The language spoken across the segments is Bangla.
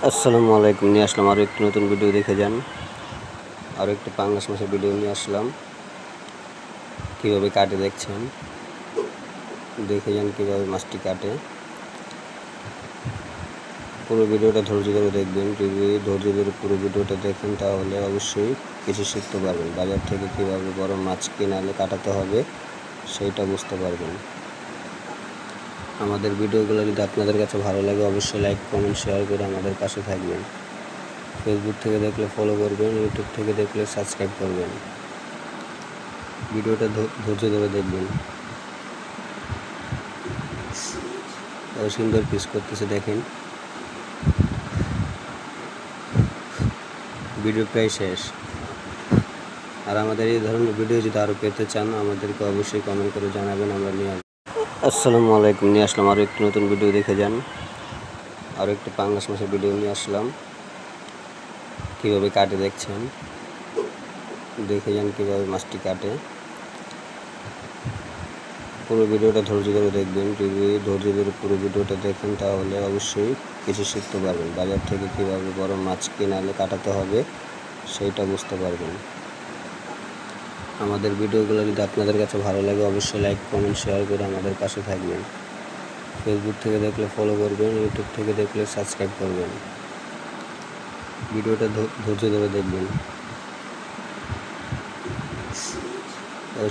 আসসালামু আলাইকুম। নিয়ে আসলাম আরও একটি নতুন ভিডিও, দেখে যান। আরও একটি পাঙ্গাস মাছের ভিডিও নিয়ে আসলাম। কীভাবে কাটে দেখছেন, দেখে যান কীভাবে মাছটি কাটে। পুরো ভিডিওটা ধৈর্য ধরে দেখবেন। যদি ধৈর্য ধরে পুরো ভিডিওটা দেখেন তাহলে অবশ্যই কিছু শিখতে পারবেন। বাজার থেকে কীভাবে বড় মাছ কিনালে কাটাতে হবে সেইটা বুঝতে পারবেন। আমাদের ভিডিওগুলো যদি আপনাদের কাছে ভালো লাগে অবশ্যই লাইক, কমেন্ট, শেয়ার করে আমাদের পাশে থাকবেন। ফেসবুক থেকে দেখলে ফলো করবেন, ইউটিউব থেকে দেখলে সাবস্ক্রাইব করবেন। ভিডিওটা ধৈর্য ধরে দেখবেন। সুন্দর পিস করতেছে, দেখেন। ভিডিও প্রায় শেষ। আর আমাদের এই ধরনের ভিডিও যদি আরও পেতে চান আমাদেরকে অবশ্যই কমেন্ট করে জানাবেন, আমরা নিয়ে আসবো। আসসালামু আলাইকুম। নিয়ে আসলাম আরও একটি নতুন ভিডিও, দেখে যান। আরও একটি পাঙ্গাস মাছের ভিডিও নিয়ে আসলাম। কীভাবে কাটে দেখছেন, দেখে যান কীভাবে মাছটি কাটে। পুরো ভিডিওটা ধৈর্য ধরে দেখবেন। যদি ধৈর্য ধরে পুরো ভিডিওটা দেখেন তাহলে অবশ্যই কিছু শিখতে পারবেন। বাজার থেকে কীভাবে বড় মাছ কিনালে কাটাতে হবে সেইটা বুঝতে পারবেন। আমাদের ভিডিওগুলো যদি আপনাদের কাছে ভালো লাগে অবশ্যই লাইক, কমেন্ট, শেয়ার করে আমাদের পাশে থাকবেন। ফেসবুক থেকে দেখলে ফলো করবেন, ইউটিউব থেকে দেখলে সাবস্ক্রাইব করবেন। ভিডিওটা ধৈর্য ধরে দেখবেন।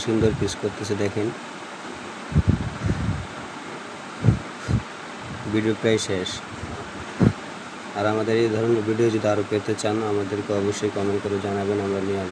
সুন্দর পিস করতেছে, দেখেন। ভিডিও প্রায় শেষ। আর আমাদের এই ধরনের ভিডিও যদি আরও পেতে চান আমাদেরকে অবশ্যই কমেন্ট করে জানাবেন, আমরা নিয়ে আসবো।